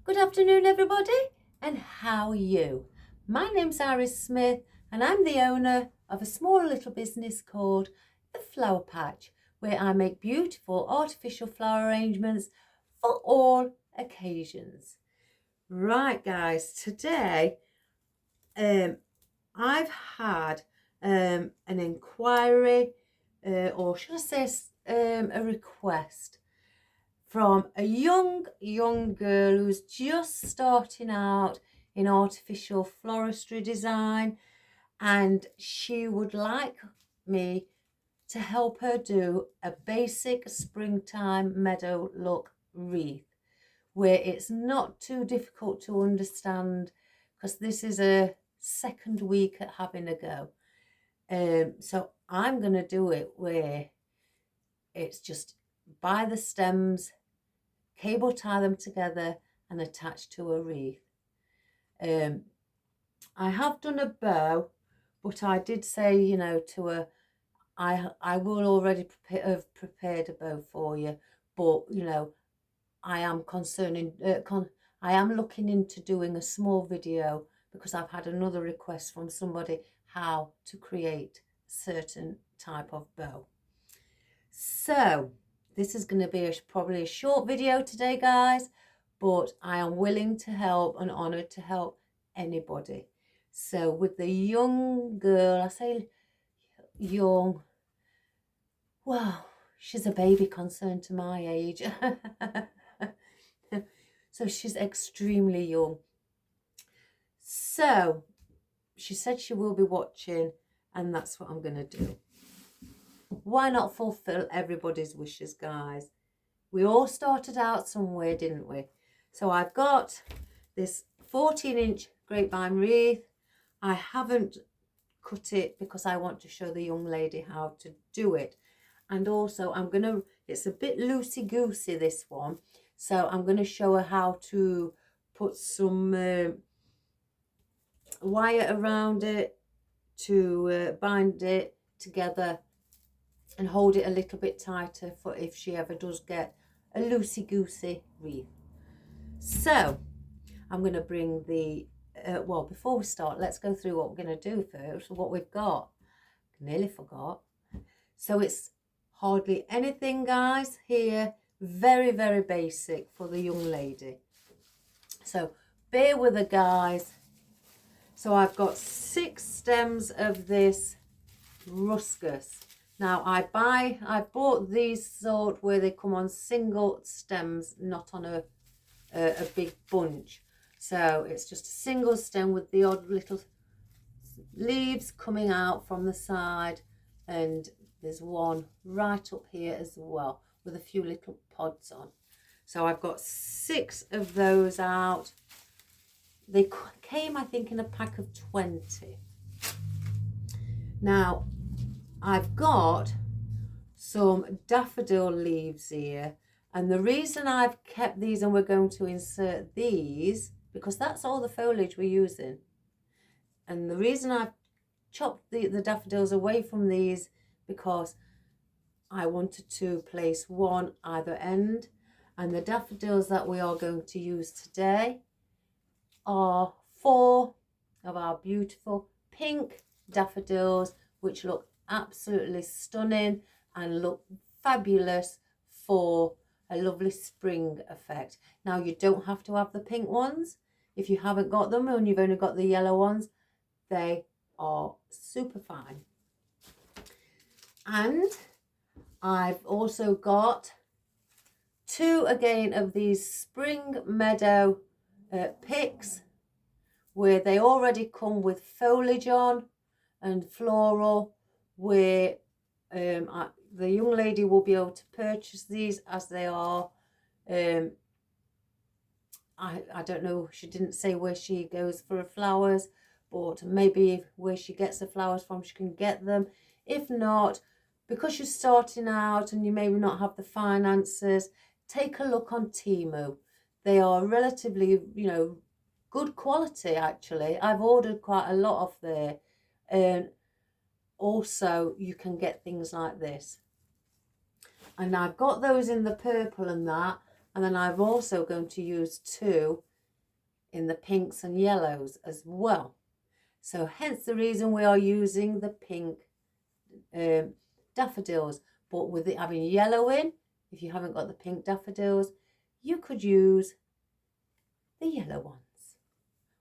Good afternoon, everybody, and how are you? My name's Iris Smith, and I'm the owner of a small little business called The Flower Patch, where I make beautiful artificial flower arrangements for all occasions. Right, guys, today I've had an inquiry, or should I say a request from a young girl who's just starting out in artificial floristry design, and she would like me to help her do a basic springtime meadow look wreath where it's not too difficult to understand, because this is a second week at having a go. So I'm going to do it where it's just by the stems, cable tie them together and attach to a wreath. I have done a bow, but I did say, to her, I will already have prepared a bow for you, but I am I am looking into doing a small video because I've had another request from somebody how to create a certain type of bow. So this is going to be probably a short video today, guys, but I am willing to help and honoured to help anybody. So with the young girl, I say young, well, she's a baby concerned to my age. So she's extremely young. So she said she will be watching, and that's what I'm going to do. Why not fulfill everybody's wishes, guys? We all started out somewhere, didn't we? So I've got this 14-inch grapevine wreath. I haven't cut it because I want to show the young lady how to do it. And also it's a bit loosey-goosey, this one. So I'm going to show her how to put some wire around it to bind it together and hold it a little bit tighter for if she ever does get a loosey-goosey wreath. So I'm going to bring the, well, before we start, let's go through what we're going to do first, what we've got. Nearly forgot. So it's hardly anything, guys, here. Very, very basic for the young lady. So bear with her, guys. So I've got 6 stems of this ruscus. Now I bought these sort where they come on single stems, not on a big bunch. So it's just a single stem with the odd little leaves coming out from the side, and there's one right up here as well with a few little pods on. So I've got 6 of those out. They came, I think, in a pack of 20. Now I've got some daffodil leaves here, and the reason I've kept these, and we're going to insert these because that's all the foliage we're using, and the reason I've chopped the daffodils away from these because I wanted to place one either end, and the daffodils that we are going to use today are 4 of our beautiful pink daffodils, which look absolutely stunning and look fabulous for a lovely spring effect. Now you don't have to have the pink ones. If you haven't got them and you've only got the yellow ones, they are super fine. And I've also got 2 again of these spring meadow picks where they already come with foliage on and floral, where the young lady will be able to purchase these as they are. I don't know, she didn't say where she goes for her flowers, but maybe where she gets the flowers from she can get them. If not, because you're starting out and you maybe not have the finances, take a look on Temu. They are relatively, good quality actually. I've ordered quite a lot off there, And also you can get things like this. And I've got those in the purple and that. And then I've also going to use 2 in the pinks and yellows as well. So hence the reason we are using the pink daffodils. But with it having yellow in, if you haven't got the pink daffodils, you could use the yellow ones.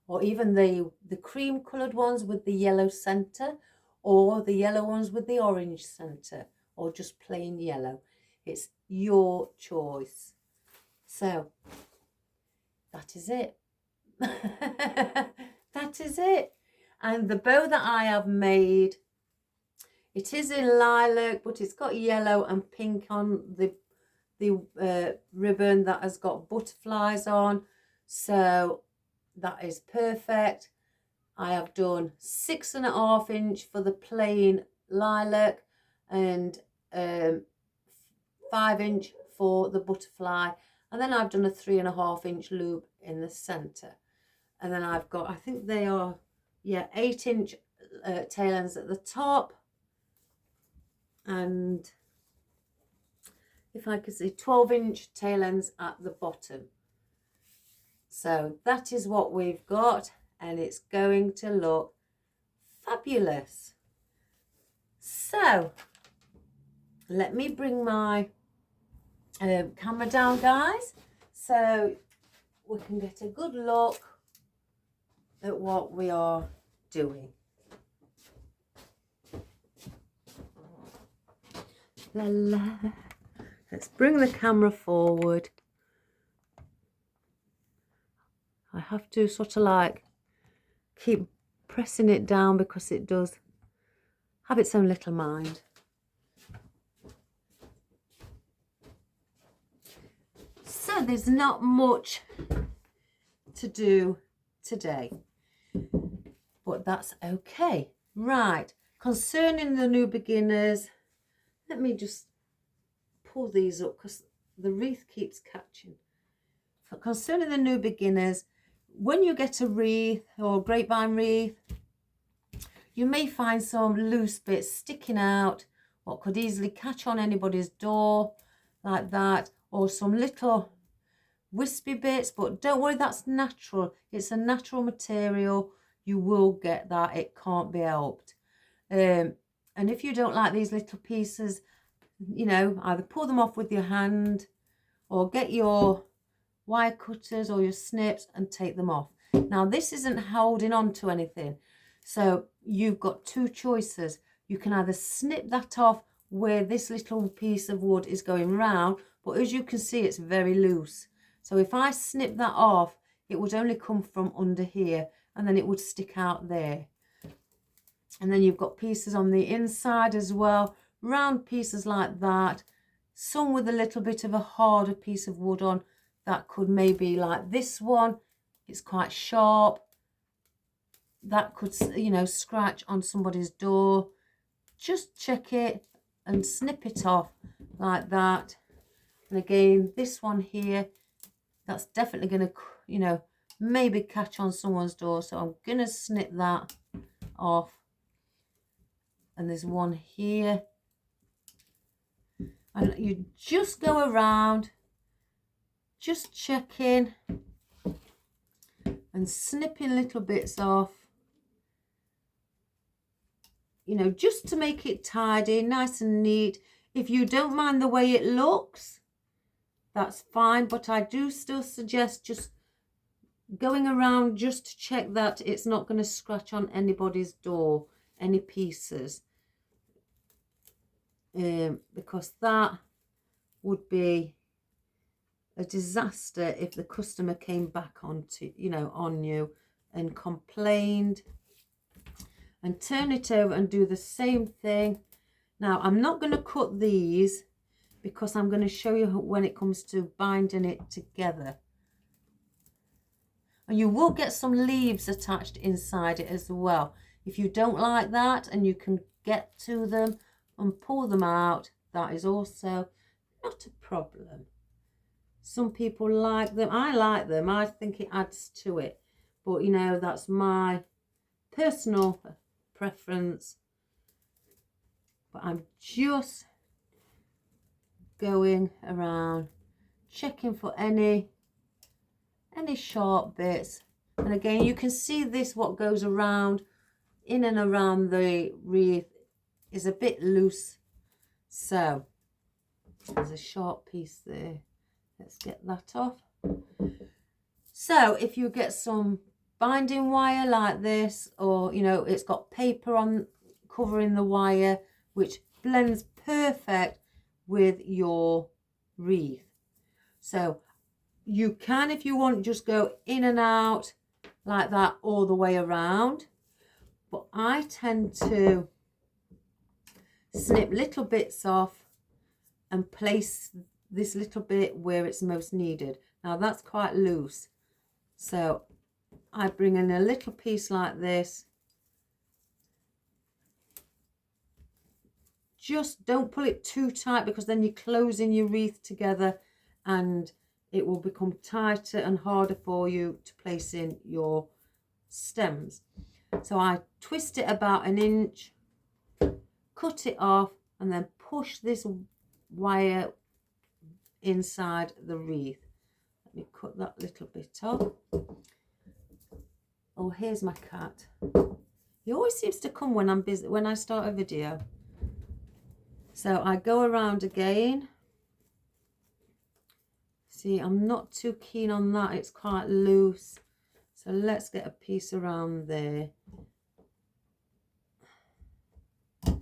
Or even the cream coloured ones with the yellow centre, or the yellow ones with the orange centre, or just plain yellow. It's your choice. So that is it. That is it. And the bow that I have made, it is in lilac, but it's got yellow and pink on the ribbon that has got butterflies on. So that is perfect. I have done 6.5 inch for the plain lilac and 5 inch for the butterfly. And then I've done a 3.5 inch loop in the centre. And then I've got, I think they are, 8 inch tail ends at the top. And if I could see, 12 inch tail ends at the bottom. So that is what we've got, and it's going to look fabulous. So let me bring my camera down, guys, so we can get a good look at what we are doing. La la. Let's bring the camera forward. I have to sort of like keep pressing it down because it does have its own little mind. So there's not much to do today, but that's okay. Right, concerning the new beginners, let me just pull these up because the wreath keeps catching. Concerning the new beginners, when you get a wreath or grapevine wreath, you may find some loose bits sticking out, what could easily catch on anybody's door like that, or some little wispy bits, but don't worry, that's natural. It's a natural material. You will get that. It can't be helped. And if you don't like these little pieces, you know, either pull them off with your hand or get your wire cutters or your snips and take them off. Now this isn't holding on to anything, so you've got 2 choices. You can either snip that off where this little piece of wood is going round, but as you can see, it's very loose. So if I snip that off, it would only come from under here and then it would stick out there. And then you've got pieces on the inside as well, round pieces like that, some with a little bit of a harder piece of wood on. That could maybe, like this one, it's quite sharp. That could, you know, scratch on somebody's door. Just check it and snip it off like that. And again, this one here, that's definitely going to, you know, maybe catch on someone's door. So I'm going to snip that off. And there's one here. And you just go around, just checking and snipping little bits off, you know, just to make it tidy, nice and neat. If you don't mind the way it looks, that's fine, but I do still suggest just going around just to check that it's not going to scratch on anybody's door, any pieces, because that would be a disaster if the customer came back onto, you know, on you and complained. And turn it over and do the same thing. Now I'm not going to cut these because I'm going to show you when it comes to binding it together. And you will get some leaves attached inside it as well. If you don't like that and you can get to them and pull them out, that is also not a problem. Some people like them. I like them. I think it adds to it. But, you know, that's my personal preference. But I'm just going around checking for any sharp bits. And again, you can see this, what goes around in and around the wreath is a bit loose. So there's a sharp piece there. Let's get that off. So if you get some binding wire like this, or you know, it's got paper on covering the wire, which blends perfect with your wreath. So you can, if you want, just go in and out like that all the way around. But I tend to snip little bits off and place this little bit where it's most needed. Now that's quite loose. So I bring in a little piece like this. Just don't pull it too tight, because then you're closing your wreath together and it will become tighter and harder for you to place in your stems. So I twist it about 1 inch, cut it off, and then push this wire inside the wreath. Let me cut that little bit off. Oh, here's my cat. He always seems to come when I'm busy, when I start a video. So I go around again. See, I'm not too keen on that. It's quite loose. So let's get a piece around there. I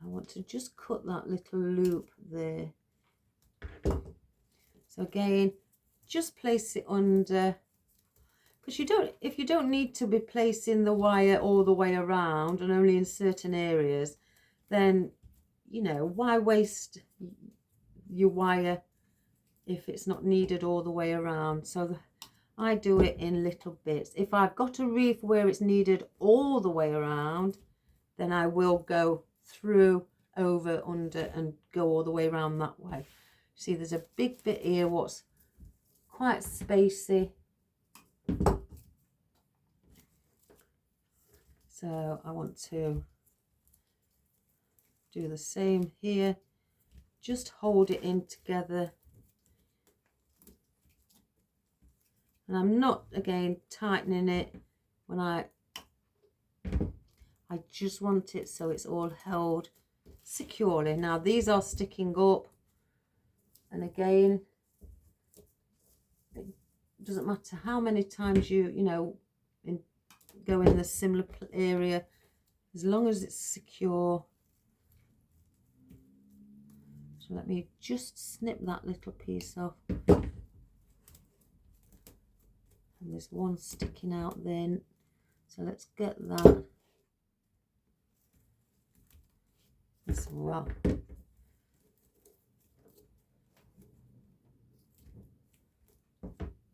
want to just cut that little loop there. So again, just place it under, because if you don't need to be placing the wire all the way around and only in certain areas, then, you know, why waste your wire if it's not needed all the way around? So I do it in little bits. If I've got a wreath where it's needed all the way around, then I will go through, over, under, and go all the way around that way. See, there's a big bit here what's quite spacey. So I want to do the same here. Just hold it in together. And I'm not, again, tightening it when I just want it so it's all held securely. Now these are sticking up, and again, it doesn't matter how many times you know go in the similar area, as long as it's secure. So let me just snip that little piece off. And there's one sticking out then, so let's get that as well.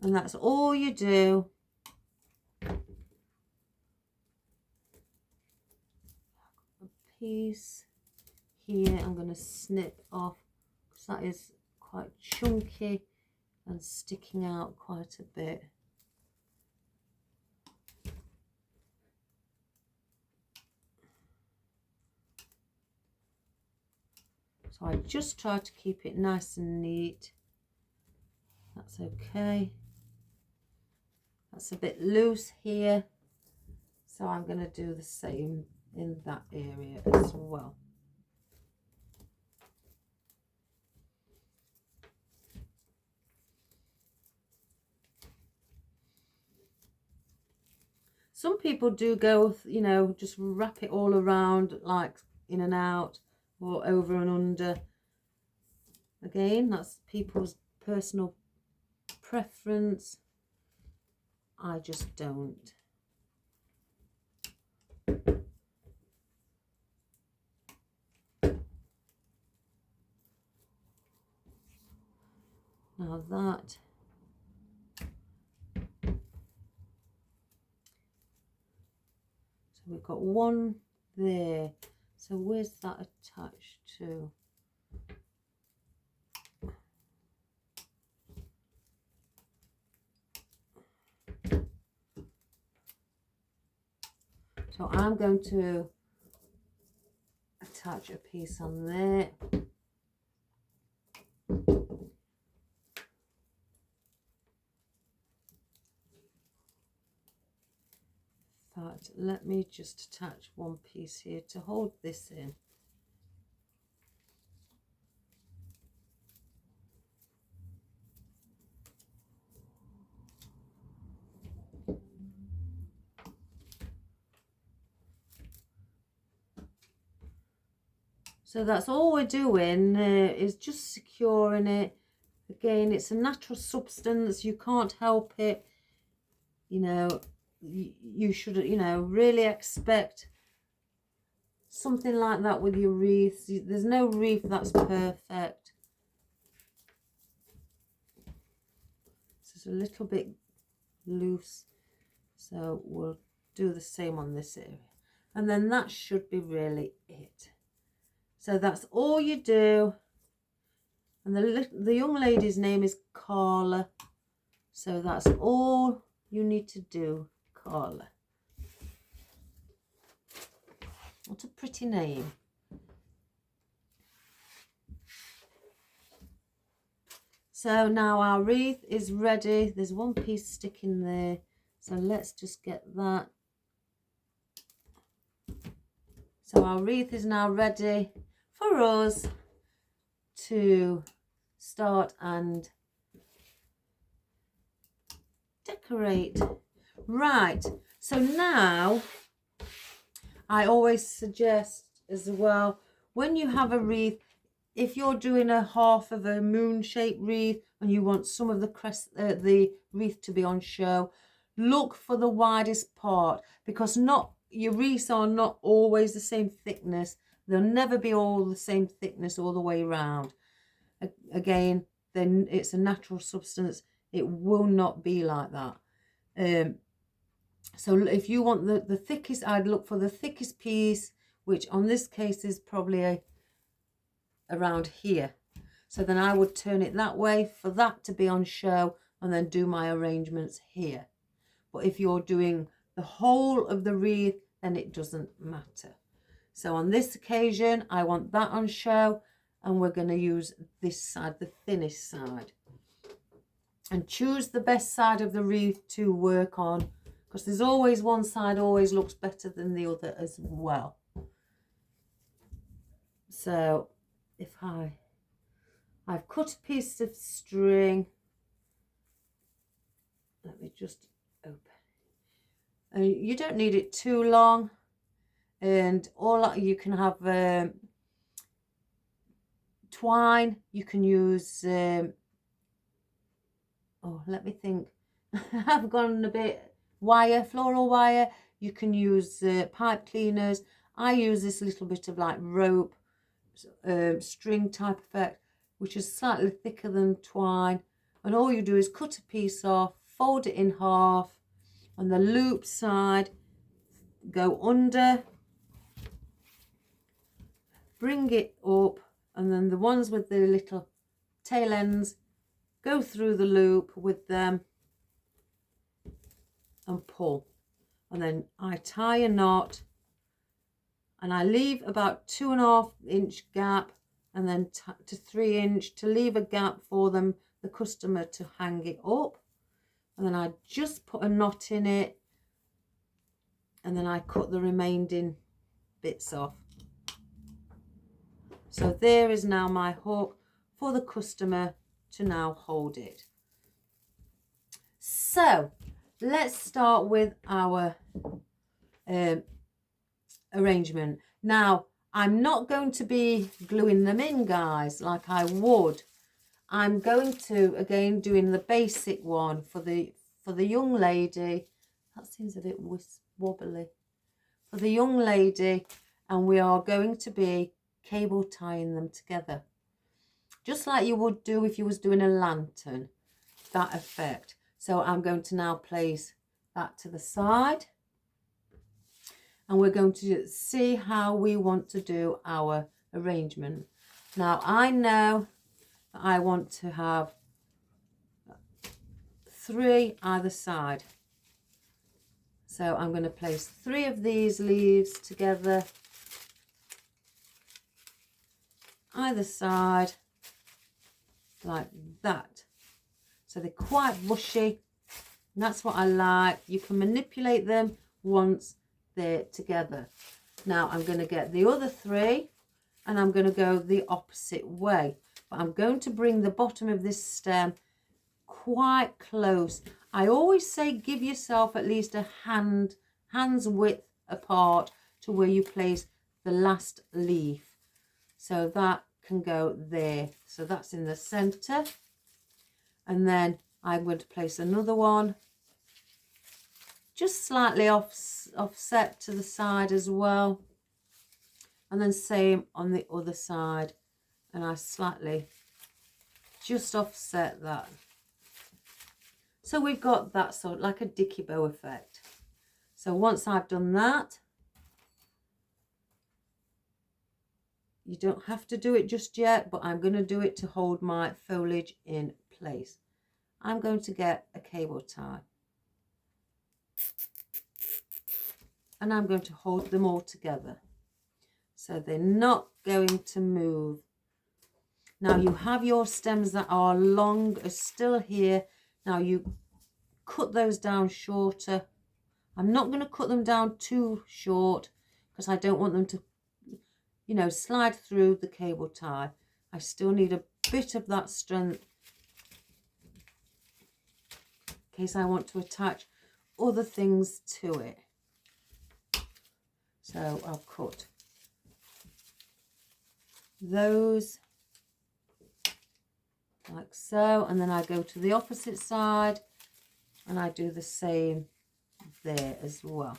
And that's all you do. A piece here I'm going to snip off, because that is quite chunky and sticking out quite a bit. So I just try to keep it nice and neat. That's okay. That's a bit loose here, so I'm going to do the same in that area as well. Some people do go, you know, just wrap it all around, like in and out or over and under. Again, that's people's personal preference. I just don't. Now that, so we've got one there. So where's that attached to? So I'm going to attach a piece on there. In fact, let me just attach one piece here to hold this in. So that's all we're doing, is just securing it. Again, it's a natural substance, you can't help it. You know, you should, you know, really expect something like that with your wreaths. There's no wreath that's perfect. This is a little bit loose, so we'll do the same on this area. And then that should be really it. So that's all you do. And the young lady's name is Carla. So that's all you need to do, Carla. What a pretty name. So now our wreath is ready. There's one piece sticking there. So let's just get that. So our wreath is now ready for us to start and decorate. Right, so now I always suggest as well, when you have a wreath, if you're doing a half of a moon shaped wreath and you want some of the wreath to be on show, look for the widest part, because your wreaths are not always the same thickness. They'll never be all the same thickness all the way around. Again, then it's a natural substance. It will not be like that. So if you want the thickest, I'd look for the thickest piece, which on this case is probably around here. So then I would turn it that way for that to be on show and then do my arrangements here. But if you're doing the whole of the wreath, then it doesn't matter. So on this occasion, I want that on show, and we're going to use this side, the thinnest side. And choose the best side of the wreath to work on, because there's always one side always looks better than the other as well. So if I've cut a piece of string, let me just open. And you don't need it too long, and you can have twine. You can use oh, let me think. I've gone a bit wire, floral wire. You can use pipe cleaners. I use this little bit of like rope string type effect, which is slightly thicker than twine. And all you do is cut a piece off, fold it in half, on the loop side, go under, bring it up, and then the ones with the little tail ends, go through the loop with them and pull. And then I tie a knot, and I leave about 2.5 inch gap, and then to 3 inch to leave a gap for the customer to hang it up. And then I just put a knot in it, and then I cut the remaining bits off. So there is now my hook for the customer to now hold it. So let's start with our arrangement. Now, I'm not going to be gluing them in, guys, like I would. I'm going to, again, doing the basic one for the young lady. That seems a bit wobbly. For the young lady, and we are going to be cable tying them together. Just like you would do if you was doing a lantern, that effect. So I'm going to now place that to the side. And we're going to see how we want to do our arrangement. Now, I know that I want to have 3 either side. So I'm going to place 3 of these leaves together, either side, like that. So they're quite bushy, and that's what I like. You can manipulate them once they're together. Now I'm going to get the other 3 and I'm going to go the opposite way. But I'm going to bring the bottom of this stem quite close. I always say give yourself at least a hand's width apart to where you place the last leaf. So that can go there. So that's in the center. And then I'm going to place another one just slightly offset to the side as well. And then same on the other side. And I slightly just offset that. So we've got that sort of like a dicky bow effect. So once I've done that, you don't have to do it just yet, but I'm going to do it to hold my foliage in place. I'm going to get a cable tie. And I'm going to hold them all together. So they're not going to move. Now you have your stems that are long are still here. Now you cut those down shorter. I'm not going to cut them down too short because I don't want them to, you know, slide through the cable tie. I still need a bit of that strength in case I want to attach other things to it. So I'll cut those like so, and then I go to the opposite side and I do the same there as well.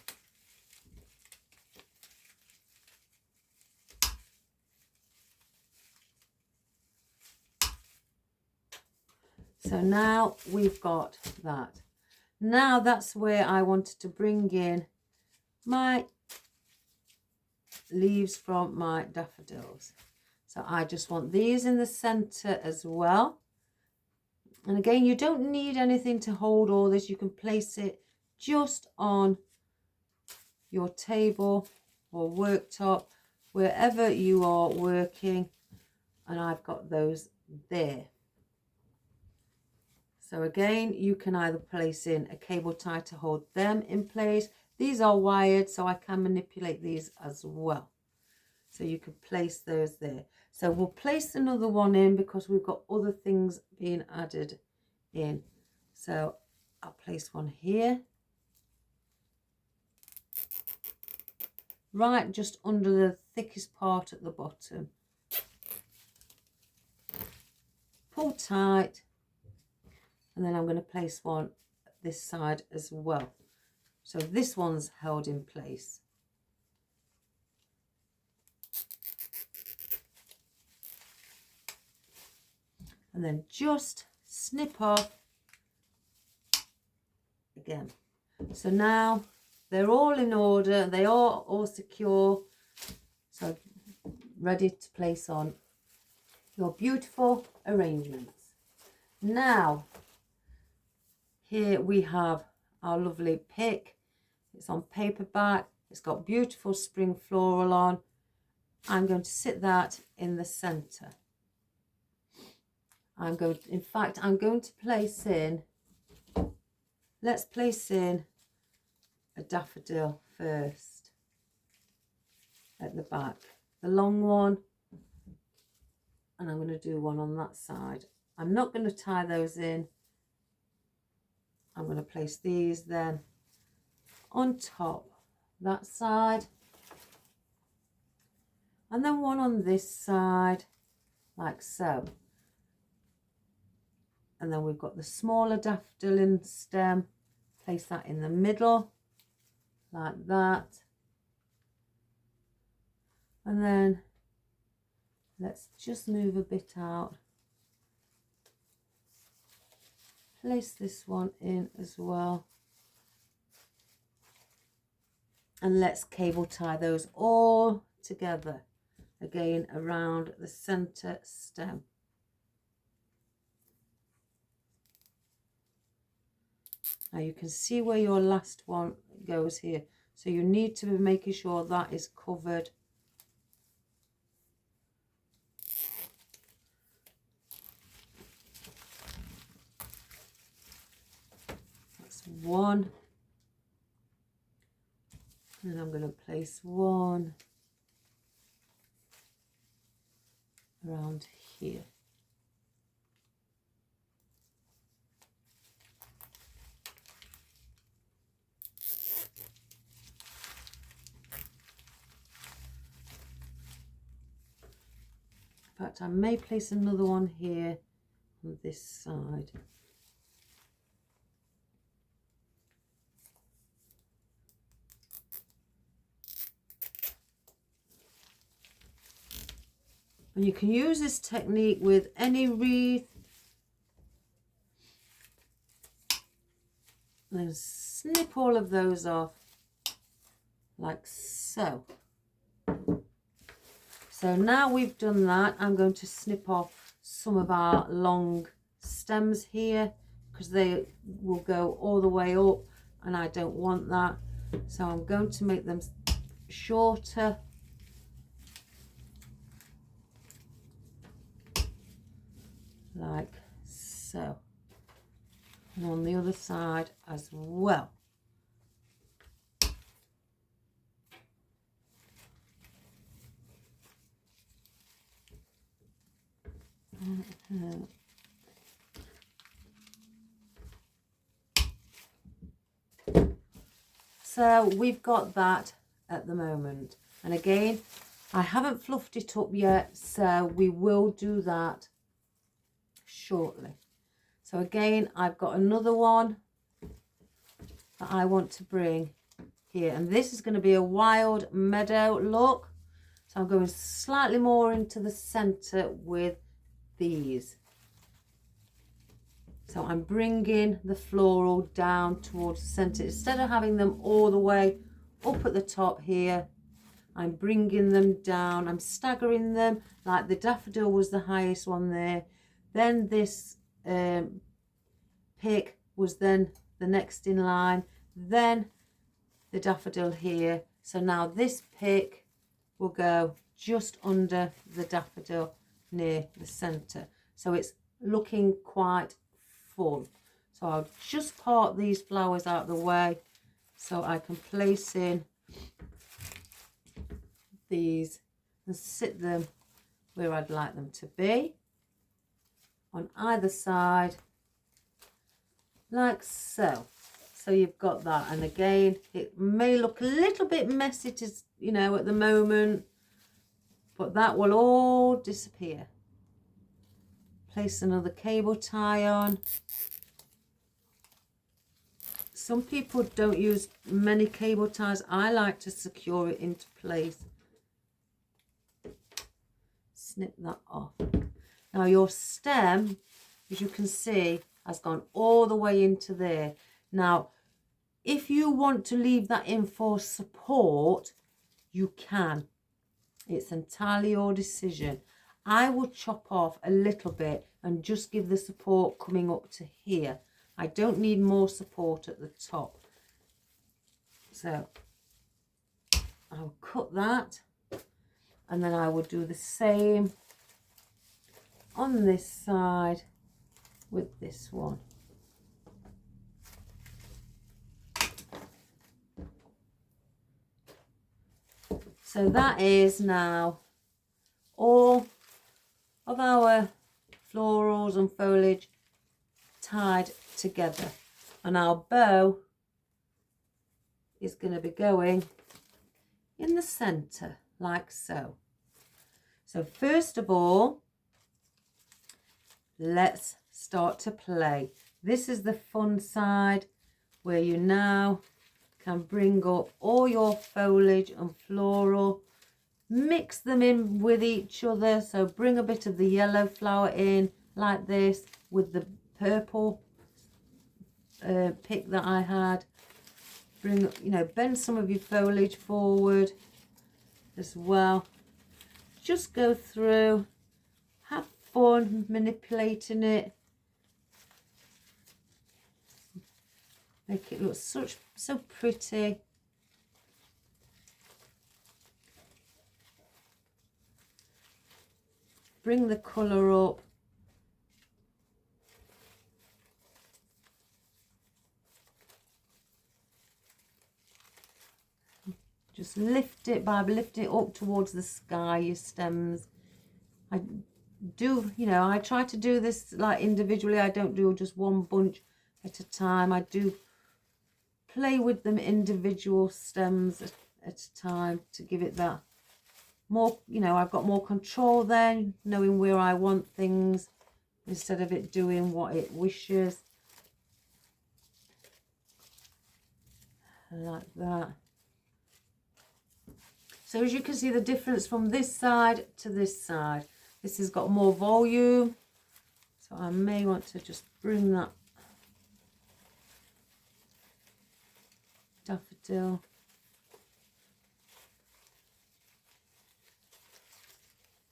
So now we've got that. Now that's where I wanted to bring in my leaves from my daffodils. So I just want these in the center as well. And again, you don't need anything to hold all this. You can place it just on your table or worktop, wherever you are working. And I've got those there. So again, you can either place in a cable tie to hold them in place. These are wired, so I can manipulate these as well. So you could place those there. So we'll place another one in because we've got other things being added in. So I'll place one here. Right just under the thickest part at the bottom. Pull tight. And then I'm going to place one this side as well. So this one's held in place. And then just snip off again. So now they're all in order. They are all secure. So ready to place on your beautiful arrangements. Now, here we have our lovely pick. It's on paperback. It's got beautiful spring floral on. I'm going to sit that in the center. I'm going to place in, let's place in a daffodil first at the back, the long one, and I'm going to do one on that side. I'm not going to tie those in. I'm going to place these then on top that side, and then one on this side like so. And then we've got the smaller daffodil in stem. Place that in the middle like that. And then let's just move a bit out. Place this one in as well. And let's cable tie those all together. Again, around the center stem. Now you can see where your last one goes here. So you need to be making sure that is covered. That's one. And I'm going to place one around here. In fact, I may place another one here on this side. And you can use this technique with any wreath. Then snip all of those off like so. So now we've done that, I'm going to snip off some of our long stems here because they will go all the way up and I don't want that. So I'm going to make them shorter. Like so. And on the other side as well. So we've got that at the moment, and again I haven't fluffed it up yet, so we will do that shortly. So again, I've got another one that I want to bring here, and this is going to be a wild meadow look. So I'm going slightly more into the center with these. So I'm bringing the floral down towards the center. Instead of having them all the way up at the top here, I'm bringing them down. I'm staggering them, like the daffodil was the highest one there. Then this pick was then the next in line. Then the daffodil here. So now this pick will go just under the daffodil near the center. So it's looking quite full. So I'll just part these flowers out of the way so I can place in these and sit them where I'd like them to be on either side, like so. So you've got that, and again it may look a little bit messy to, you know, at the moment, but that will all disappear. Place another cable tie on. Some people don't use many cable ties. I like to secure it into place. Snip that off. Now your stem, as you can see, has gone all the way into there. Now, if you want to leave that in for support, you can. It's entirely your decision. I will chop off a little bit and just give the support coming up to here. I don't need more support at the top. So I'll cut that, and then I will do the same on this side with this one. So that is now all of our florals and foliage tied together, and our bow is going to be going in the center like so. So first of all, let's start to play. This is the fun side where you now can bring up all your foliage and floral, mix them in with each other. So bring a bit of the yellow flower in like this with the purple pick that I had. Bring, you know, bend some of your foliage forward as well. Just go through, have fun manipulating it. Make it look so pretty. Bring the colour up. Just lift it up towards the sky, your stems. I do, you know, I try to do this like individually. I don't do just one bunch at a time. I do play with them individual stems at a time to give it that more, you know, I've got more control then, knowing where I want things instead of it doing what it wishes. Like that. So as you can see the difference from this side to this side. This has got more volume. So I may want to just bring that daffodil.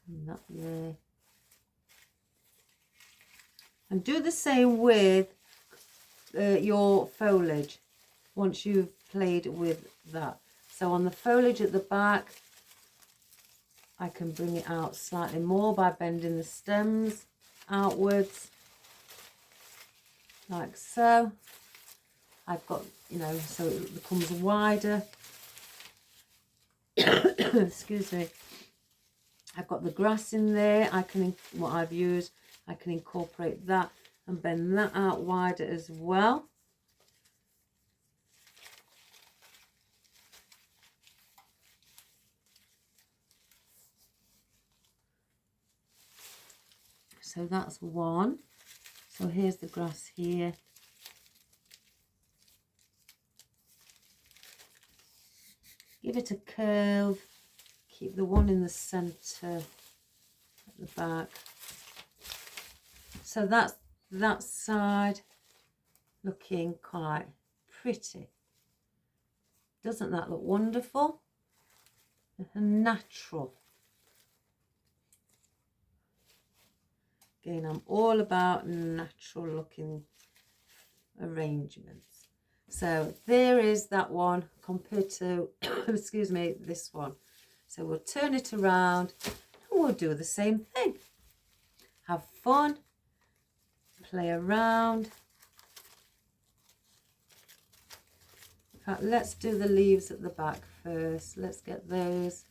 And that there. And do the same with your foliage once you've played with that. So on the foliage at the back, I can bring it out slightly more by bending the stems outwards, like so. I've got, you know, so it becomes wider. Excuse me. I've got the grass in there. What I've used, I can incorporate that and bend that out wider as well. So that's one. So here's the grass here. Give it a curve. Keep the one in the centre at the back. So that's that side looking quite pretty. Doesn't that look wonderful? And natural. Again, I'm all about natural looking arrangements. So there is that one compared to, excuse me, this one. So we'll turn it around and we'll do the same thing. Have fun, play around. In fact, let's do the leaves at the back first. Let's get those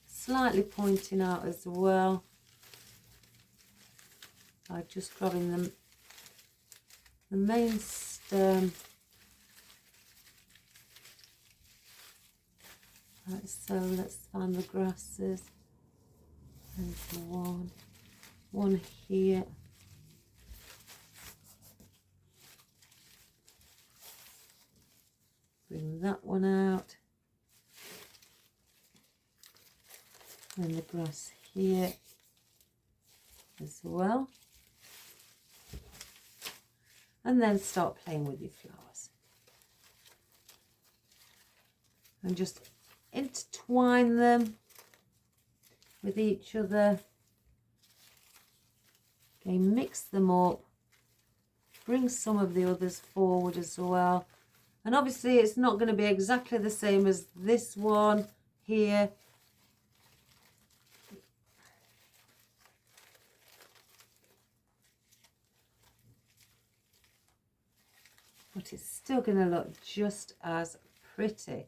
slightly pointing out as well. By just grabbing them, the main stem. Right, so let's find the grasses. There's the one here. Bring that one out. And the grass here as well. And then start playing with your flowers. And just intertwine them with each other. Okay, mix them up. Bring some of the others forward as well. And obviously it's not going to be exactly the same as this one here. But it's still going to look just as pretty.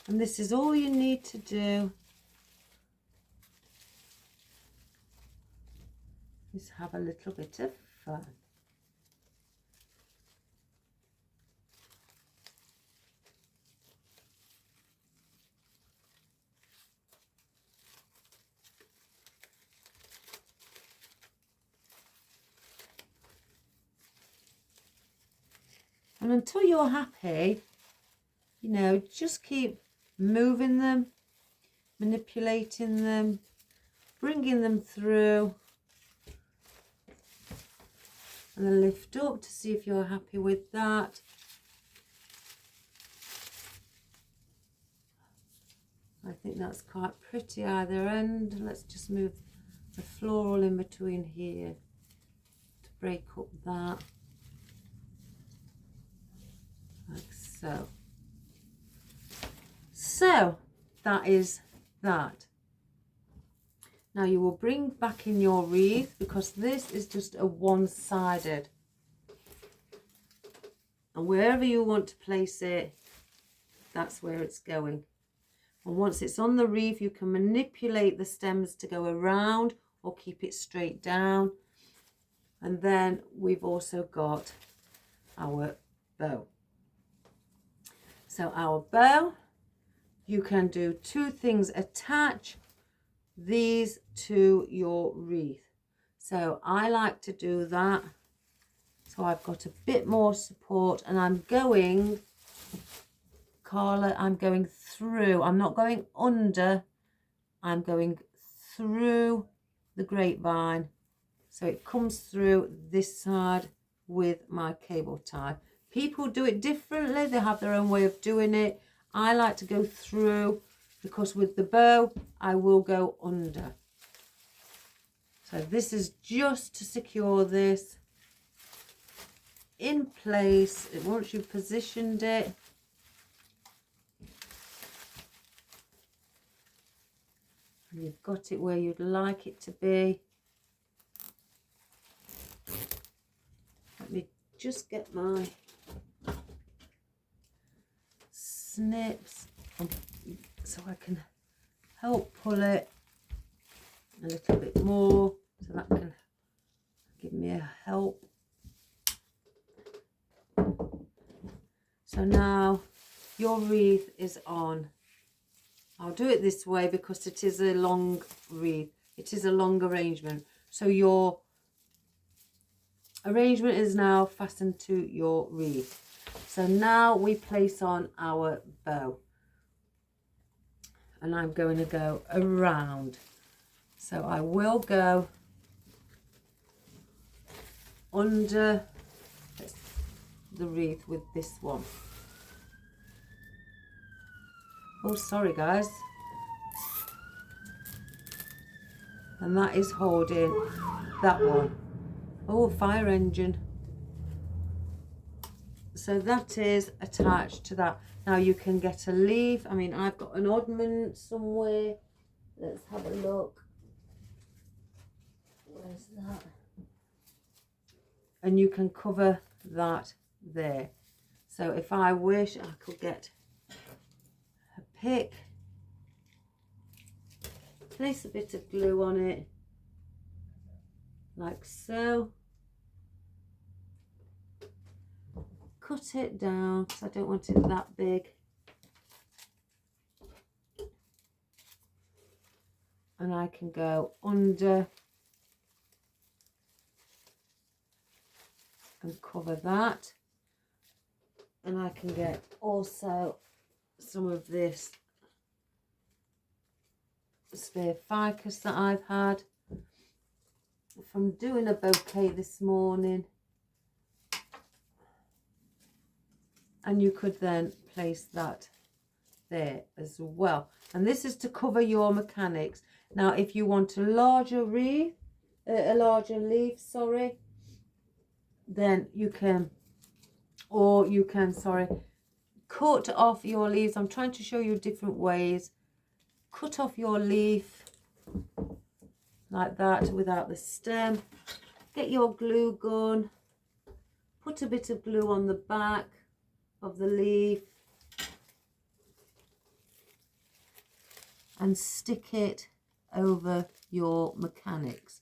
And this is all you need to do, is have a little bit of fun. And until you're happy, you know, just keep moving them, manipulating them, bringing them through, and then lift up to see if you're happy with that. I think that's quite pretty either end. Let's just move the floral in between here to break up that, like so. So that is that. Now you will bring back in your wreath, because this is just a one-sided, and wherever you want to place it, that's where it's going. And once it's on the wreath, you can manipulate the stems to go around or keep it straight down. And then we've also got our bow. So our bow, you can do two things: attach these to your wreath. So I like to do that, so I've got a bit more support, and I'm going, Carla, I'm going through, I'm not going under, I'm going through the grapevine, so it comes through this side with my cable tie. People do it differently, they have their own way of doing it. I like to go through, because with the bow I will go under. So this is just to secure this in place. Once you've positioned it, and you've got it where you'd like it to be. Let me just get my snips so I can help pull it a little bit more, so that can give me a help. So now your wreath is on. I'll do it this way because it is a long wreath. It is a long arrangement. So your arrangement is now fastened to your wreath. So now we place on our bow. And I'm going to go around. So I will go under the wreath with this one. Oh, sorry guys. And that is holding that one. Oh, fire engine. So that is attached to that. Now you can get a leaf. I mean, I've got an oddment somewhere. Let's have a look. Where's that? And you can cover that there. So if I wish, I could get a pick, place a bit of glue on it, like so. Cut it down because I don't want it that big. And I can go under and cover that. And I can get also some of this spare ficus that I've had from doing a bouquet this morning. And you could then place that there as well. And this is to cover your mechanics. Now, if you want a larger wreath, a larger leaf, sorry, then you can, or you can, sorry, cut off your leaves. I'm trying to show you different ways. Cut off your leaf like that without the stem. Get your glue gun. Put a bit of glue on the back of the leaf and stick it over your mechanics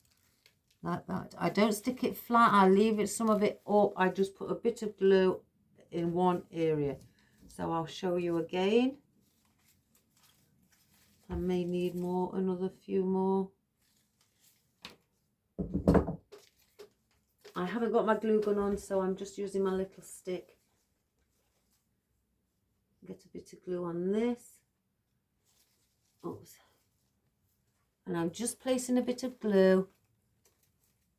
like that. I don't stick it flat, I leave it, some of it up. I just put a bit of glue in one area. So I'll show you again. I may need more, another few more. I haven't got my glue gun on, so I'm just using my little stick. Get a bit of glue on this. Oops, And I'm just placing a bit of glue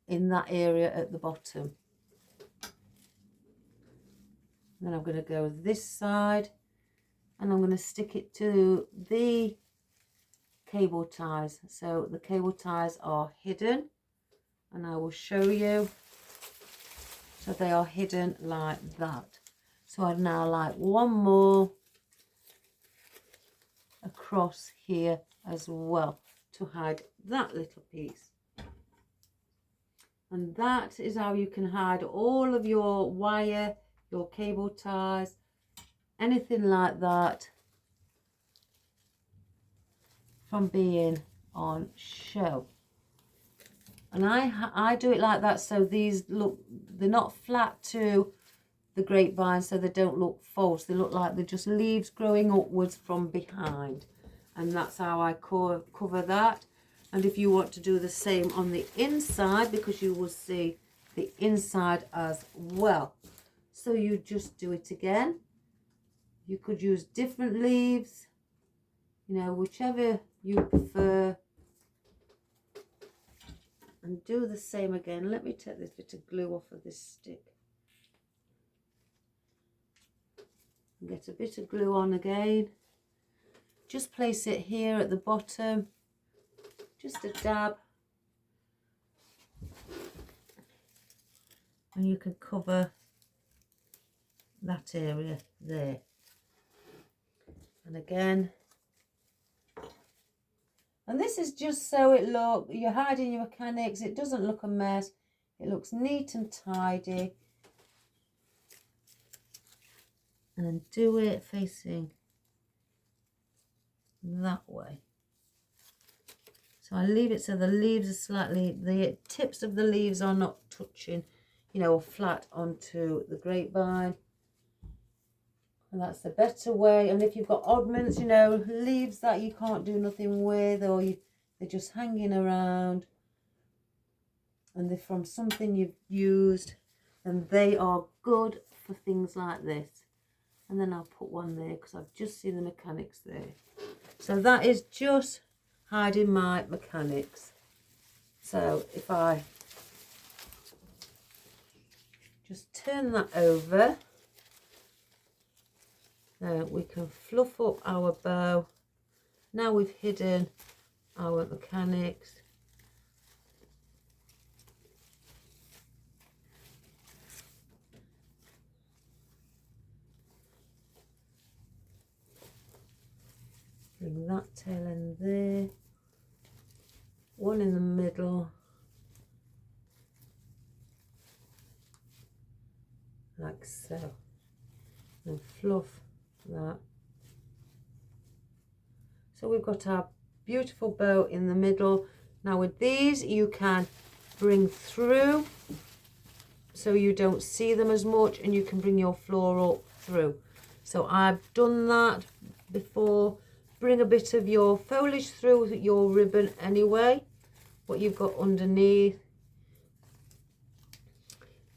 in that area at the bottom. And then I'm going to go this side and I'm going to stick it to the cable ties. So the cable ties are hidden, and I will show you. So they are hidden like that. So I'd now like one more across here as well to hide that little piece. And that is how you can hide all of your wire, your cable ties, anything like that from being on show. And I do it like that so these look, they're not flat to the grapevine, so they don't look false. They look like they're just leaves growing upwards from behind. And that's how I cover that. And if you want to do the same on the inside, because you will see the inside as well. So you just do it again. You could use different leaves, you know, whichever you prefer. And do the same again. Let me take this bit of glue off of this stick. And get a bit of glue on again. Just place it here at the bottom. Just a dab. And you can cover that area there. And again. And this is just so it look, you're hiding your mechanics, it doesn't look a mess, it looks neat and tidy. And do it facing that way. So I leave it so the leaves are slightly, the tips of the leaves are not touching, you know, flat onto the grapevine. And that's the better way. And if you've got oddments, you know, leaves that you can't do nothing with, or they're just hanging around and they're from something you've used, and they are good for things like this. And then I'll put one there because I've just seen the mechanics there. So that is just hiding my mechanics. So if I just turn that over, we can fluff up our bow. Now we've hidden our mechanics. Bring that tail end there. One in the middle. Like so. And fluff that. So we've got our beautiful bow in the middle. Now with these you can bring through so you don't see them as much, and you can bring your floral through. So I've done that before. Bring a bit of your foliage through your ribbon anyway, what you've got underneath.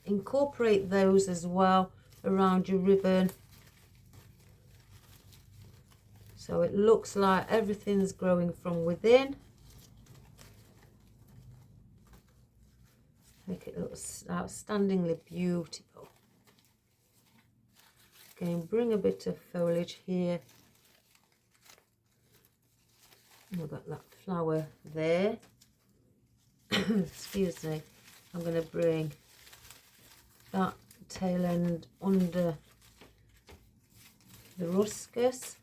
Incorporate those as well around your ribbon. So it looks like everything's growing from within. Make it look outstandingly beautiful. Again, bring a bit of foliage here. We've got that flower there. Excuse me. I'm going to bring that tail end under the ruscus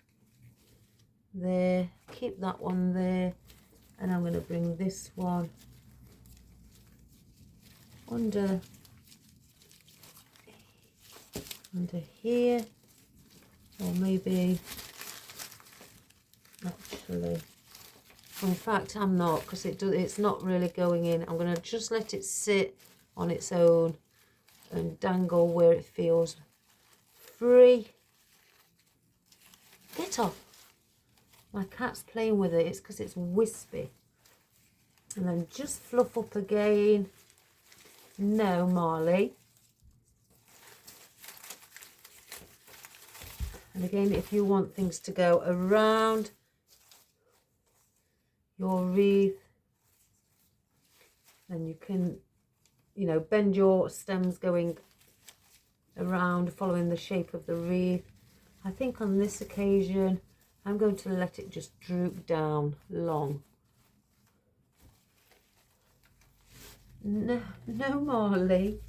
there. Keep that one there. And I'm going to bring this one under here, or maybe actually, in fact I'm not, because it's not really going in. I'm going to just let it sit on its own and dangle where it feels free. Get off. My cat's playing with it. It's because it's wispy. And then just fluff up again. No, Marley. And again, if you want things to go around your wreath, And you can, you know, bend your stems going around, following the shape of the wreath. I think on this occasion, I'm going to let it just droop down long. No, no, Marley.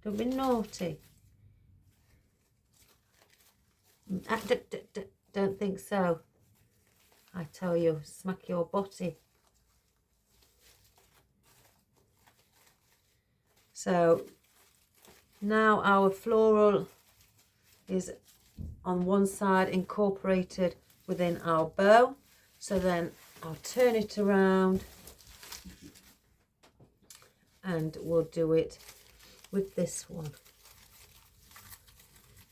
Don't be naughty. Don't think so. I tell you, smack your body. So now our floral is on one side incorporated within our bow. So then I'll turn it around and we'll do it with this one.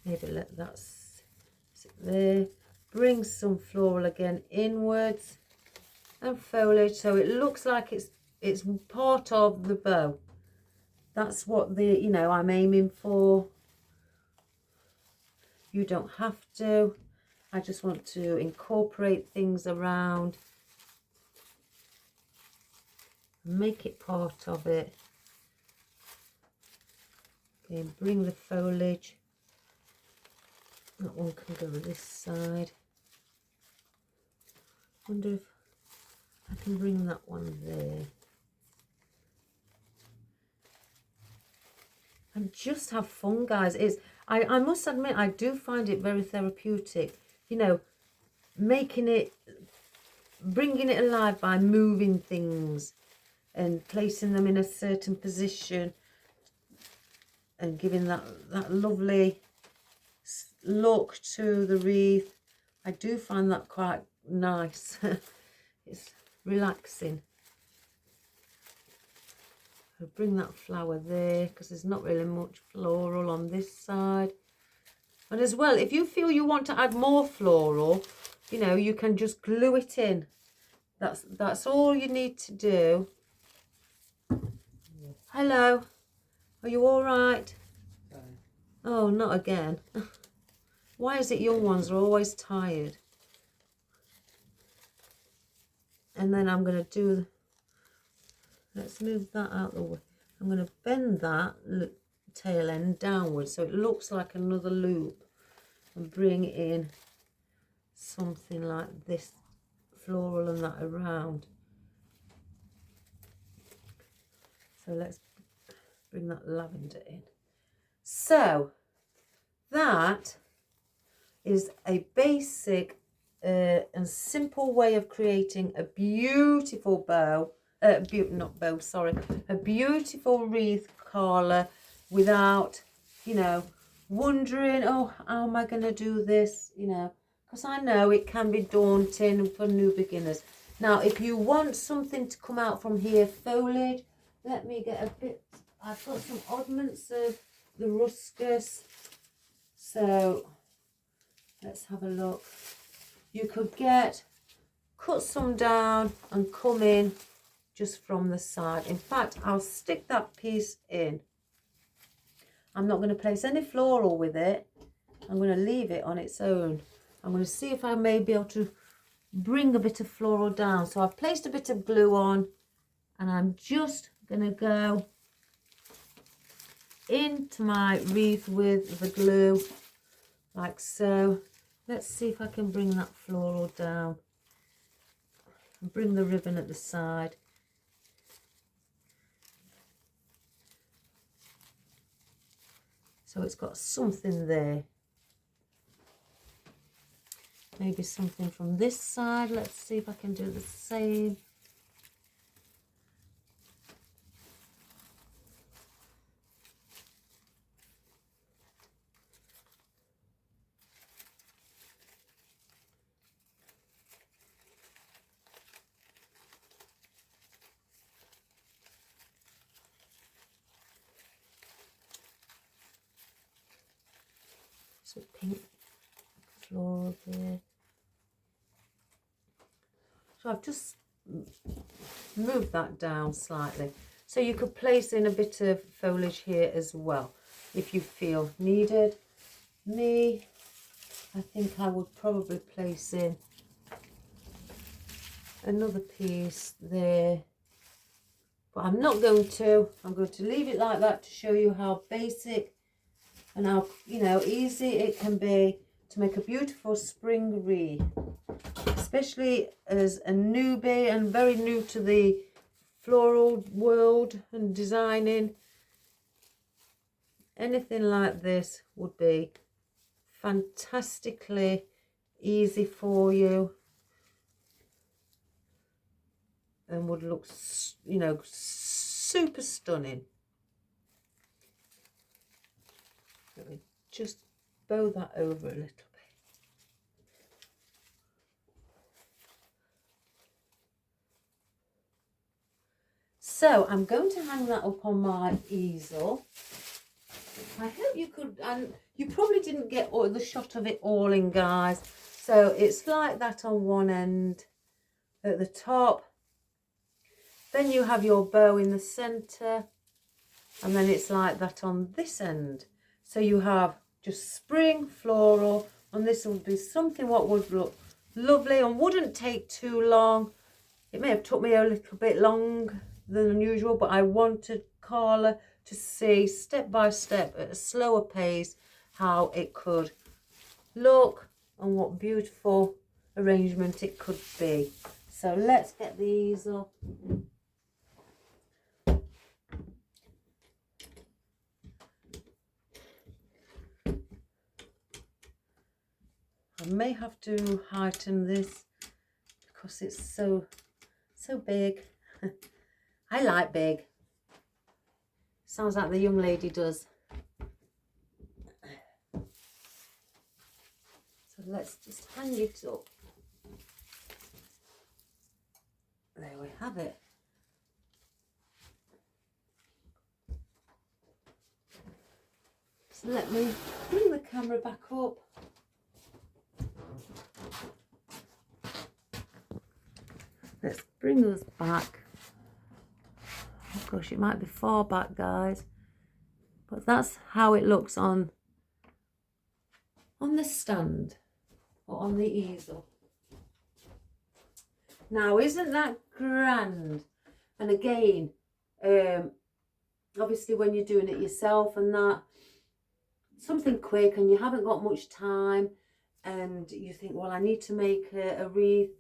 Maybe let that sit there. Bring some floral again inwards and foliage so it looks like it's part of the bow. That's what the, you know, I'm aiming for. You don't have to. I just want to incorporate things around, make it part of it. Okay, bring the foliage. That one can go this side. Wonder if I can bring that one there. And just have fun, guys. I must admit, I do find it very therapeutic. You know, making it, bringing it alive by moving things and placing them in a certain position and giving that lovely look to the wreath. I do find that quite nice. It's relaxing. I'll bring that flower there because there's not really much floral on this side. And as well, if you feel you want to add more floral, you know, you can just glue it in. That's all you need to do. Hello, are you all right? Oh, not again. Why is it young ones are always tired? And then I'm going to do, let's move that out the way. I'm going to bend that tail end downwards so it looks like another loop and bring in something like this floral and that around. So let's bring that lavender in. So that is a basic and simple way of creating a beautiful bow, a beautiful wreath collar without, you know, wondering, oh, how am I going to do this, you know, because I know it can be daunting for new beginners. Now, if you want something to come out from here, foliage, let me get a bit, I've got some oddments of the ruscus, so let's have a look. You could cut some down and come in just from the side. In fact, I'll stick that piece in. I'm not going to place any floral with it. I'm going to leave it on its own. I'm going to see if I may be able to bring a bit of floral down. So I've placed a bit of glue on and I'm just going to go into my wreath with the glue like so. Let's see if I can bring that floral down and bring the ribbon at the side. So it's got something there. Maybe something from this side. Let's see if I can do the same. So pink floral there. So I've just moved that down slightly. So you could place in a bit of foliage here as well if you feel needed. Me, I think I would probably place in another piece there But I'm not going to. I'm going to leave it like that to show you how basic and how, you know, easy it can be to make a beautiful spring wreath. Especially as a newbie and very new to the floral world and designing. Anything like this would be fantastically easy for you and would look, you know, super stunning. Let me just bow that over a little bit. So I'm going to hang that up on my easel. I hope you could, and you probably didn't get all the shot of it all in, guys. So it's like that on one end at the top. Then you have your bow in the centre. And then it's like that on this end. So you have just spring floral. And this will be something what would look lovely and wouldn't take too long. It may have took me a little bit longer than usual, but I wanted Carla to see step by step at a slower pace how it could look and what beautiful arrangement it could be. So let's get the easel. I may have to heighten this because it's so big. I like big. Sounds like the young lady does. So let's just hang it up. There we have it. So let me bring the camera back up. Let's bring us back. Of course, it might be far back, guys, but that's how it looks on the stand or on the easel. Now, isn't that grand? And again, obviously when you're doing it yourself and that, something quick and you haven't got much time and you think, well, I need to make a wreath,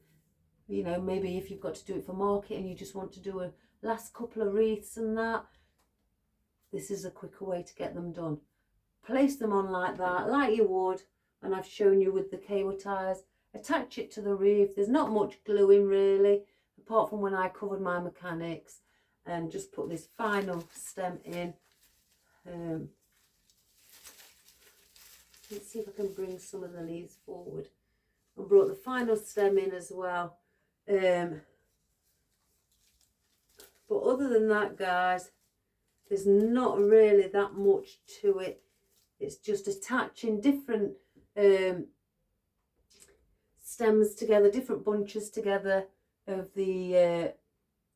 you know, maybe if you've got to do it for market and you just want to do a last couple of wreaths and that, this is a quicker way to get them done. Place them on like that, like you would, and I've shown you with the cable ties. Attach it to the wreath. There's not much gluing really, apart from when I covered my mechanics, and just put this final stem in. Let's see if I can bring some of the leaves forward. I brought the final stem in as well. But other than that, guys, there's not really that much to it. It's just attaching different stems together, different bunches together of the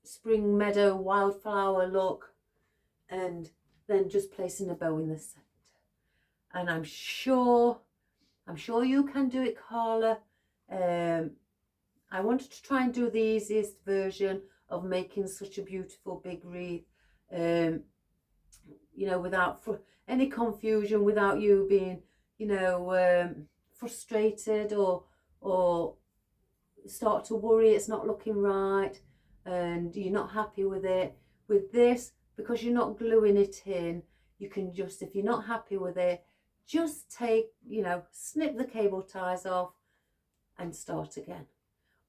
spring meadow wildflower look, and then just placing a bow in the centre. And I'm sure you can do it, Carla. I wanted to try and do the easiest version of making such a beautiful big wreath, you know, without any confusion, without you being, you know, frustrated or start to worry it's not looking right and you're not happy with it. With this, because you're not gluing it in, you can just, if you're not happy with it, just take, you know, snip the cable ties off and start again.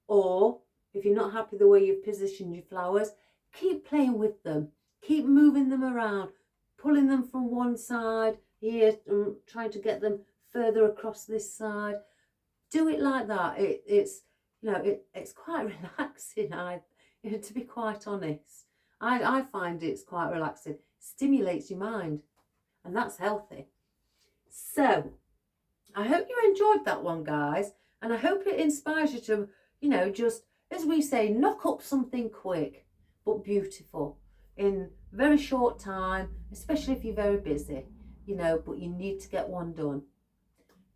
Or if you're not happy the way you've positioned your flowers, keep playing with them, keep moving them around, pulling them from one side here and trying to get them further across this side. Do it like that. It's you know, it's quite relaxing. To be quite honest, I find it's quite relaxing. It stimulates your mind, and that's healthy. So I hope you enjoyed that one, guys, and I hope it inspires you to, you know, just, as we say, knock up something quick but beautiful in very short time, especially if you're very busy, you know, but you need to get one done.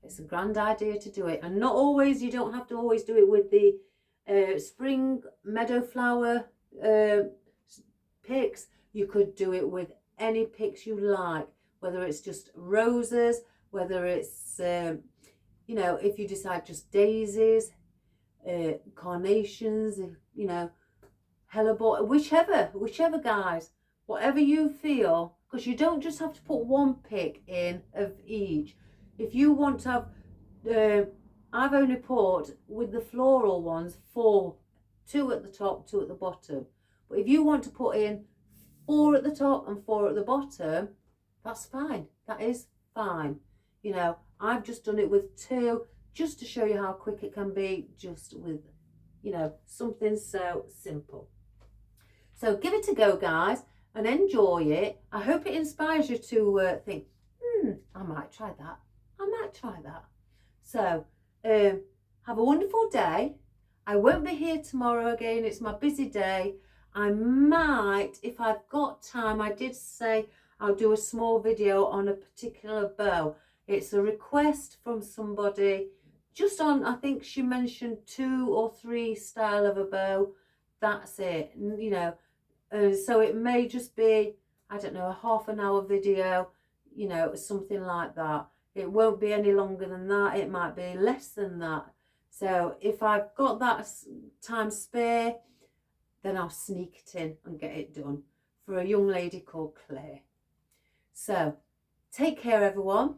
It's a grand idea to do it, and not always, you don't have to always do it with the spring meadow flower picks. You could do it with any picks you like, whether it's just roses, whether it's, you know, if you decide just daisies, carnations, you know, hellebore, whichever guys, whatever you feel, because you don't just have to put one pick in of each. If you want to have, I've only put with the floral ones 4, 2 at the top, 2 at the bottom. But if you want to put in 4 at the top and 4 at the bottom, that's fine. That is fine. You know, I've just done it with 2 just to show you how quick it can be, just with, you know, something so simple. So give it a go, guys, and enjoy it. I hope it inspires you to think, I might try that. I might try that. So have a wonderful day. I won't be here tomorrow again. It's my busy day. I might, if I've got time, I did say I'll do a small video on a particular bow. It's a request from somebody just on, I think she mentioned 2 or 3 style of a bow. That's it, you know. So it may just be, I don't know, a half an hour video, you know, something like that. It won't be any longer than that. It might be less than that. So if I've got that time spare, then I'll sneak it in and get it done for a young lady called Claire. So take care, everyone.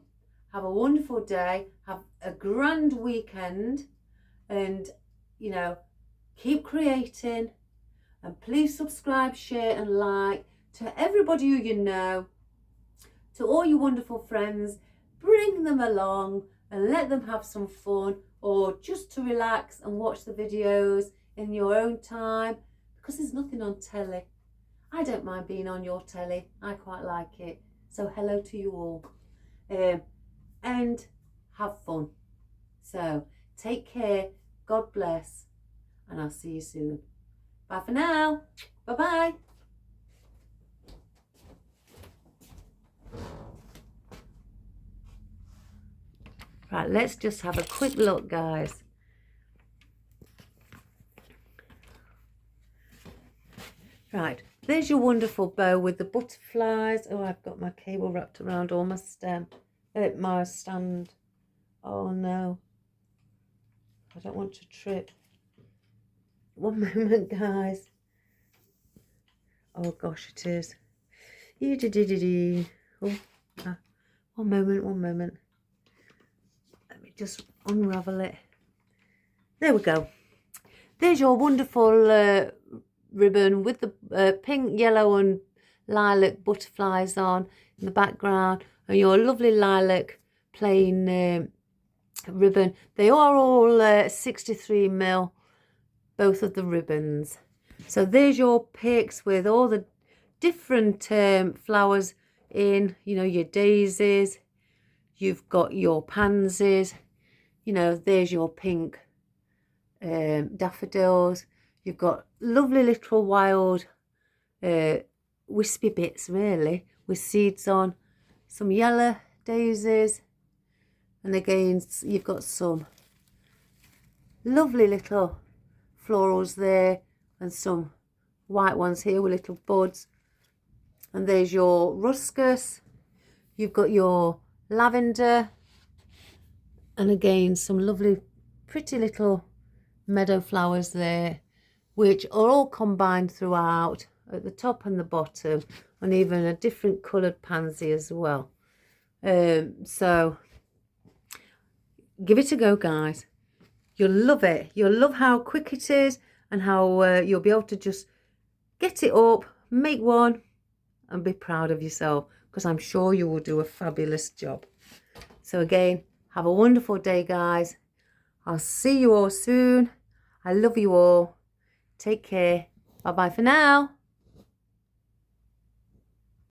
Have a wonderful day. Have a grand weekend. And, you know, keep creating. And please subscribe, share and like to everybody who you know. To all your wonderful friends. Bring them along and let them have some fun. Or just to relax and watch the videos in your own time. Because there's nothing on telly. I don't mind being on your telly. I quite like it. So hello to you all. And have fun. So take care. God bless. And I'll see you soon. Bye for now. Bye-bye. Right, let's just have a quick look, guys. Right, there's your wonderful bow with the butterflies. Oh, I've got my cable wrapped around all my stem, my stand. Oh no, I don't want to trip. One moment, guys. Oh gosh, it is. Oh, one moment. Let me just unravel it. There we go. There's your wonderful ribbon with the pink, yellow and lilac butterflies on in the background, and your lovely lilac plain ribbon. They are all 63mm, both of the ribbons. So there's your picks with all the different flowers in, you know, your daisies, you've got your pansies, you know, there's your pink daffodils. You've got lovely little wild wispy bits, really, with seeds on. Some yellow daisies. And again, you've got some lovely little florals there. And some white ones here with little buds. And there's your ruscus. You've got your lavender. And again, some lovely, pretty little meadow flowers there, which are all combined throughout at the top and the bottom, and even a different coloured pansy as well. So give it a go, guys. You'll love it. You'll love how quick it is and how you'll be able to just get it up, make one and be proud of yourself, because I'm sure you will do a fabulous job. So again, have a wonderful day, guys. I'll see you all soon. I love you all. Take care. Bye-bye for now.